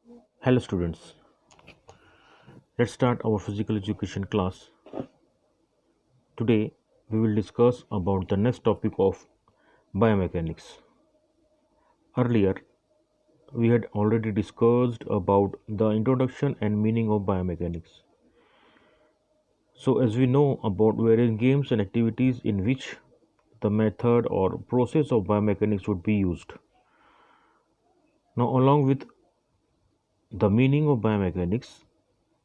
Hello students, let's start our physical education class. Today we will discuss about the next topic of biomechanics. Earlier we had already discussed about the introduction and meaning of biomechanics. So as we know about various games and activities in which the method or process of biomechanics would be used. Now along with the meaning of biomechanics,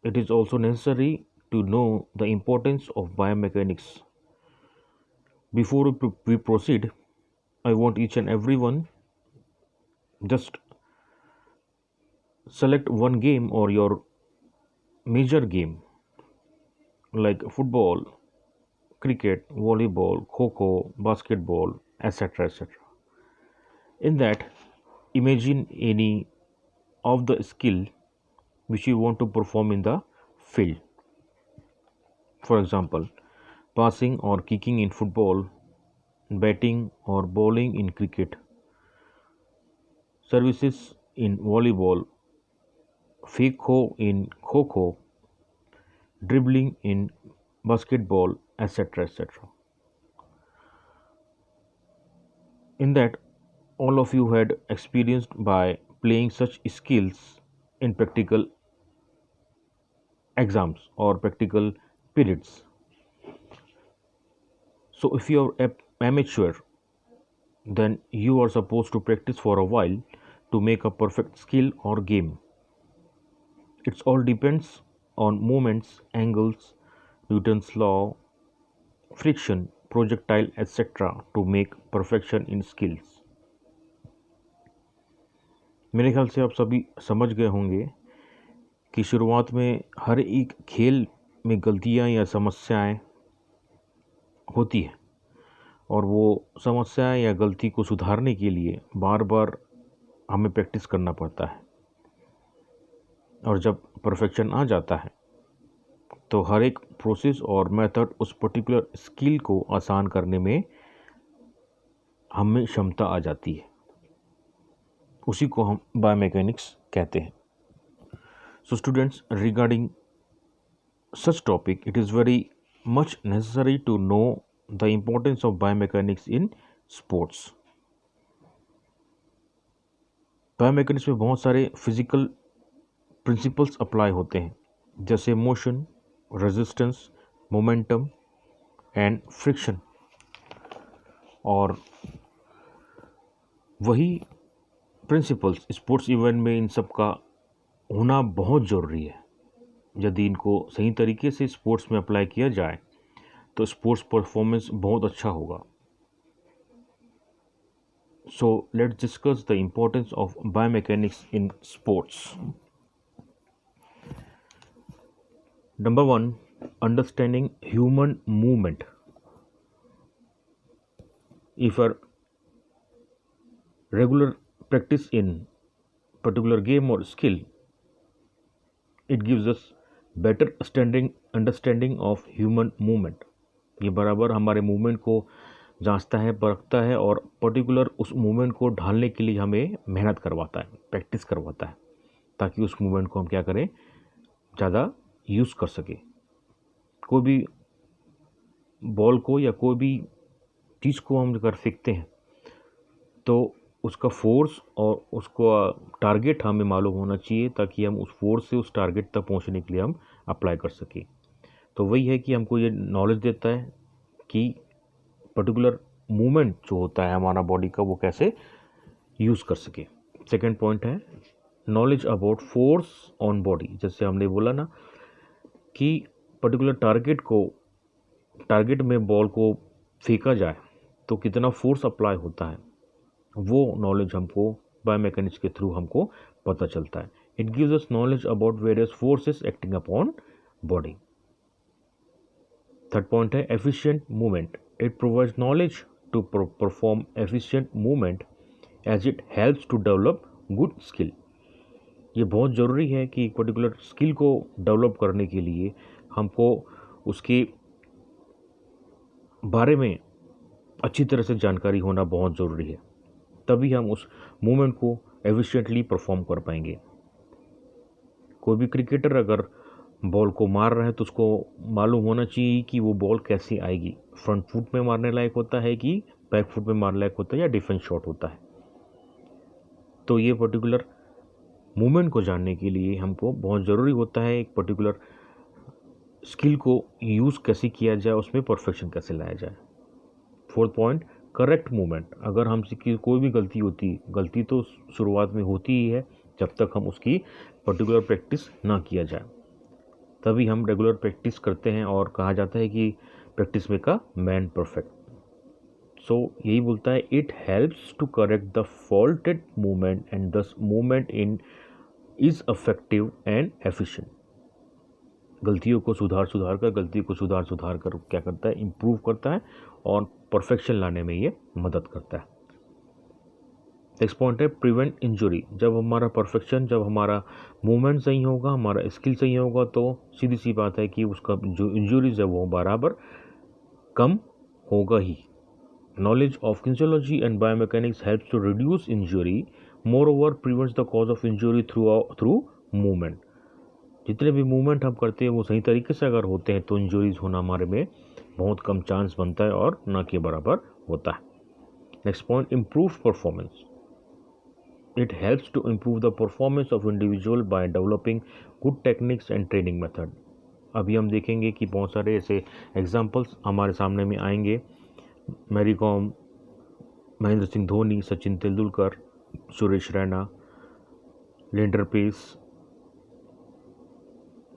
it is also necessary to know the importance of biomechanics. Before we proceed, I want each and everyone just select one game or your major game like football, cricket, volleyball, kho, basketball, etc. etc. In that, imagine any of the skill which you want to perform in the field. For example, passing or kicking in football, batting or bowling in cricket, services in volleyball, fake in kho, dribbling in basketball, etc. etc. In that, all of you had experienced by playing such skills in practical exams or practical periods. So, if you are amateur, then you are supposed to practice for a while to make a perfect skill or game. It all depends on movements, angles, Newton's law, friction, projectile, etc. to make perfection in skills. मेरे ख्याल से आप सभी समझ गए होंगे कि शुरुआत में हर एक खेल में गलतियां या समस्याएं होती है और वो समस्याएं या गलती को सुधारने के लिए बार बार हमें प्रैक्टिस करना पड़ता है और जब परफेक्शन आ जाता है तो हर एक प्रोसेस और मेथड उस पर्टिकुलर स्किल को आसान करने में हमें क्षमता आ जाती है, उसी को हम बायोमैकेनिक्स कहते हैं. So students, regarding such topic, it is very much necessary to know the importance of biomechanics in sports. Biomechanics में बहुत सारे फिजिकल प्रिंसिपल्स अप्लाई होते हैं, जैसे motion, resistance, momentum and friction. और वही प्रिंसिपल्स स्पोर्ट्स इवेंट में इन सब का होना बहुत ज़रूरी है. यदि इनको सही तरीके से स्पोर्ट्स में अप्लाई किया जाए तो स्पोर्ट्स परफॉर्मेंस बहुत अच्छा होगा. So let's discuss the importance of biomechanics in sports. Number 1, understanding human movement. If a regular practice in particular game or skill, it gives us better understanding of human movement. ये बराबर हमारे movement को जांचता है, परखता है और particular उस movement को ढालने के लिए हमें मेहनत करवाता है, प्रैक्टिस करवाता है, ताकि उस मूवमेंट को हम क्या करें, ज़्यादा यूज़ कर सके. कोई भी बॉल को या कोई भी चीज़ को हम अगर फेंकते हैं तो उसका फोर्स और उसका टारगेट हमें मालूम होना चाहिए, ताकि हम उस फोर्स से उस टारगेट तक पहुंचने के लिए हम अप्लाई कर सकें. तो वही है कि हमको ये नॉलेज देता है कि पर्टिकुलर मूवमेंट जो होता है हमारा बॉडी का, वो कैसे यूज़ कर सके. सेकेंड पॉइंट है knowledge about force on body. जैसे हमने बोला ना कि पर्टिकुलर टारगेट में बॉल को फेंका जाए तो कितना फोर्स अप्लाई होता है, वो नॉलेज हमको बायोमैकेनिक्स के थ्रू हमको पता चलता है. It gives us knowledge about various forces acting upon body. Third point है efficient movement. It provides knowledge to perform efficient movement as it helps to develop good skill. ये बहुत ज़रूरी है कि एक पर्टिकुलर स्किल को डेवलप करने के लिए हमको उसके बारे में अच्छी तरह से जानकारी होना बहुत ज़रूरी है, तभी हम उस मूवमेंट को एफिशिएंटली परफॉर्म कर पाएंगे. कोई भी क्रिकेटर अगर बॉल को मार रहा है तो उसको मालूम होना चाहिए कि वो बॉल कैसे आएगी, फ्रंट फुट में मारने लायक होता है कि बैक फुट में मारने लायक होता है या डिफेंस शॉट होता है। तो ये पर्टिकुलर मूवमेंट को जानने के लिए हमको बहुत ज़रूरी होता है एक पर्टिकुलर स्किल को यूज़ कैसे किया जाए, उसमें परफेक्शन कैसे लाया जाए। Fourth point, correct movement. अगर हमसे कोई भी गलती होती, गलती तो शुरुआत में होती ही है जब तक हम उसकी पर्टिकुलर प्रैक्टिस ना किया जाए, तभी हम रेगुलर प्रैक्टिस करते हैं और कहा जाता है कि practice make a man perfect. So यही बोलता है, it helps to correct the faulted movement and thus movement in is effective and efficient. गलतियों को सुधार कर क्या करता है, इम्प्रूव करता है और परफेक्शन लाने में ये मदद करता है। नेक्स्ट पॉइंट है प्रिवेंट इंजुरी। जब हमारा मूवमेंट सही होगा, हमारा स्किल सही होगा, तो सीधी सी बात है कि उसका जो इंजुरीज है वो बराबर कम होगा ही। Knowledge of physiology and biomechanics helps to reduce injury, moreover prevents the cause of injury through movement. जितने भी मूवमेंट हम करते हैं वो सही तरीके से अगर होते हैं तो इंजुरीज होना हमारे में बहुत कम चांस बनता है और ना के बराबर होता है। Next point, improve performance. It helps to improve the performance of individual by developing good techniques and training method. अभी हम देखेंगे कि बहुत सारे ऐसे एग्जाम्पल्स हमारे सामने में आएंगे। मैरी कॉम, महेंद्र सिंह धोनी, सचिन तेंदुलकर, सुरेश रैना, लिंडर पेस,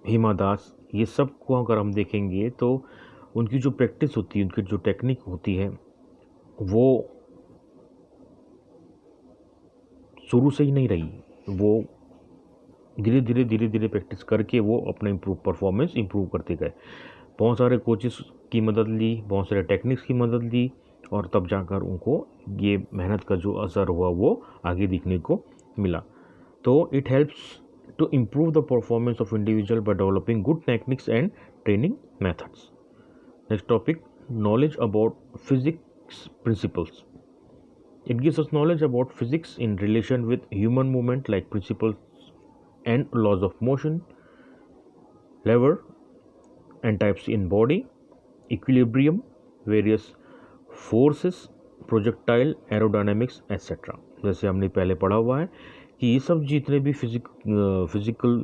हिमा दास, ये सब को अगर हम देखेंगे तो उनकी जो प्रैक्टिस होती है, उनकी जो टेक्निक होती है, वो शुरू से ही नहीं रही। वो धीरे धीरे प्रैक्टिस करके वो अपना परफॉर्मेंस इम्प्रूव करते गए। बहुत सारे कोचेस की मदद ली, बहुत सारे टेक्निक्स की मदद ली और तब जाकर उनको ये मेहनत का जो असर हुआ वो आगे दिखने को मिला। तो it helps to improve the performance of individual by developing good techniques and training methods. Next topic, knowledge about physics principles. It gives us knowledge about physics in relation with human movement like principles and laws of motion, lever and types in body, equilibrium, various forces, projectile, aerodynamics, etc. जैसे हमने पहले पढ़ा हुआ है कि ये सब जितने भी फिजिकल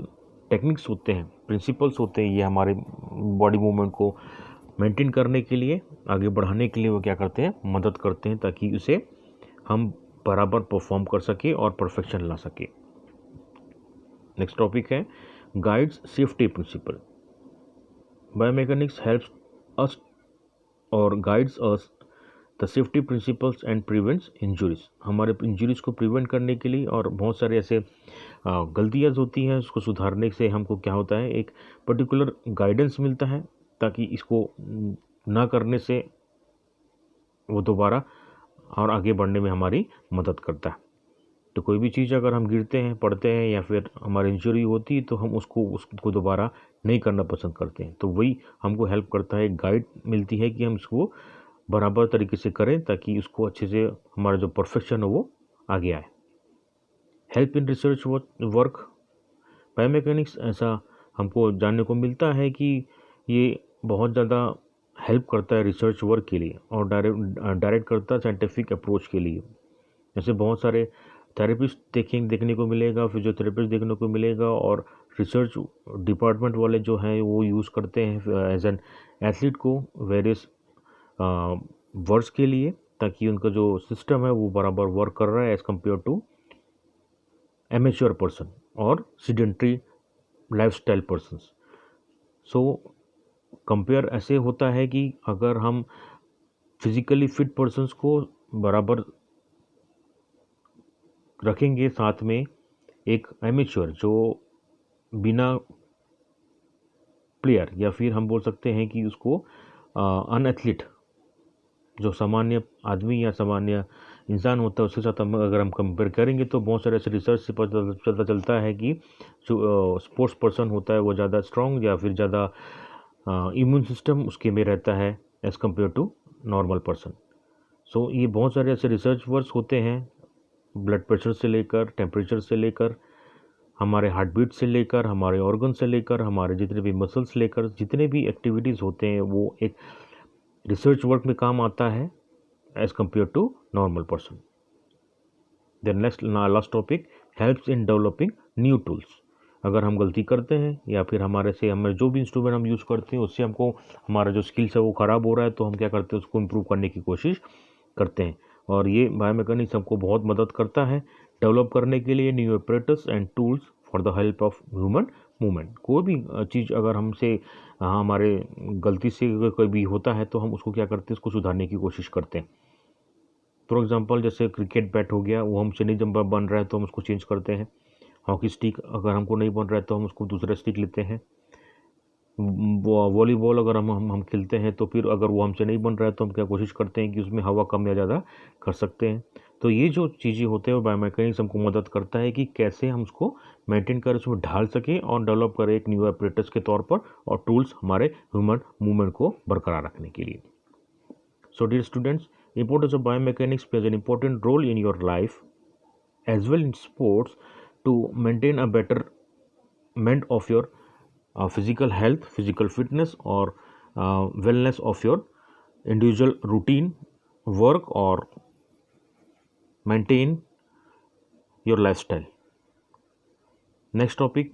टेक्निक्स होते हैं, प्रिंसिपल्स होते हैं, ये हमारे बॉडी मूवमेंट को मेंटेन करने के लिए, आगे बढ़ाने के लिए वो क्या करते हैं, मदद करते हैं ताकि उसे हम बराबर परफॉर्म कर सके और परफेक्शन ला सके। नेक्स्ट टॉपिक है guides safety principle. Biomechanics helps us और guides us the safety principles and prevents injuries. हमारे इंजुरीज को प्रिवेंट करने के लिए और बहुत सारे ऐसे गलतियाँ होती हैं उसको सुधारने से हमको क्या होता है, एक पर्टिकुलर गाइडेंस मिलता है ताकि इसको ना करने से वो दोबारा और आगे बढ़ने में हमारी मदद करता है। तो कोई भी चीज़ अगर हम गिरते हैं, पढ़ते हैं या फिर हमारी इंजरी होती है तो हम उसको दोबारा नहीं करना पसंद करते हैं। तो वही हमको हेल्प करता है, गाइड मिलती है कि हम इसको बराबर तरीके से करें ताकि उसको अच्छे से हमारा जो परफेक्शन हो वो आगे आए। Help in research work. Biomechanics ऐसा हमको जानने को मिलता है कि ये बहुत ज़्यादा हेल्प करता है रिसर्च वर्क के लिए और डायरेक्ट करता है साइंटिफिक अप्रोच के लिए। जैसे बहुत सारे थेरेपिस्ट देखने को मिलेगा, फिजियोथेरेपिस्ट देखने को मिलेगा और रिसर्च डिपार्टमेंट वाले जो हैं वो यूज़ करते हैं एज एन एथलीट को वेरियस वर्क्स के लिए, ताकि उनका जो सिस्टम है वो बराबर वर्क कर रहा है as compare to amateur person और sedentary lifestyle persons. So compare ऐसे होता है कि अगर हम फिजिकली फिट पर्सन्स को बराबर रखेंगे साथ में एक एमेच्योर जो बिना प्लेयर या फिर हम बोल सकते हैं कि उसको अनएथलीट जो सामान्य आदमी या सामान्य इंसान होता है उसके साथ अगर हम कंपेयर करेंगे तो बहुत सारे ऐसे रिसर्च से पता चलता है कि जो स्पोर्ट्स पर्सन होता है वो ज़्यादा स्ट्रॉन्ग या फिर ज़्यादा इम्यून सिस्टम उसके में रहता है as compare to normal person. So ये बहुत सारे ऐसे रिसर्च वर्क्स होते हैं, ब्लड प्रेशर से लेकर टेम्परेचर से लेकर हमारे हार्ट बीट से लेकर, हमारे ऑर्गन से लेकर, हमारे जितने भी मसल्स लेकर, जितने भी एक्टिविटीज़ होते हैं वो एक रिसर्च वर्क में काम आता है as compare to normal person. Then next last topic, helps in developing new tools. अगर हम गलती करते हैं या फिर हमारे से हमें जो भी इंस्ट्रूमेंट हम यूज़ करते हैं उससे हमको हमारा जो स्किल्स है वो ख़राब हो रहा है, तो हम क्या करते हैं, उसको इम्प्रूव करने की कोशिश करते हैं। और ये बायोमैकेनिक्स हमको बहुत मदद करता है डेवलप करने के लिए new operators and tools for the help of human movement. कोई भी चीज़ अगर हमसे हमारे गलती से अगर कोई भी होता है तो हम उसको क्या करते हैं, उसको सुधारने की कोशिश करते हैं। फॉर एग्जांपल जैसे क्रिकेट बैट हो गया, वो हमसे नहीं जब बन रहा है तो हम उसको चेंज करते हैं। हॉकी स्टिक अगर हमको नहीं बन रहा है तो हम उसको दूसरा स्टिक लेते हैं। वॉलीबॉल अगर हम खेलते हैं तो फिर अगर वो हमसे नहीं बन रहा है तो हम क्या कोशिश करते हैं कि उसमें हवा कम या ज़्यादा कर सकते हैं। तो ये जो चीज़ें होते हैं वो बायोमैकेनिक्स हमको मदद करता है कि कैसे हम उसको मेंटेन करें, उसमें ढाल सकें और डेवलप करें एक न्यू ऑपरेटर्स के तौर पर और टूल्स हमारे ह्यूमन मूवमेंट को बरकरार रखने के लिए। So dear students, importance of biomechanics plays an important role in your life as well in sports to maintain a betterment of your physical health, physical fitness, or wellness of your individual routine, work, or maintain your lifestyle. Next topic,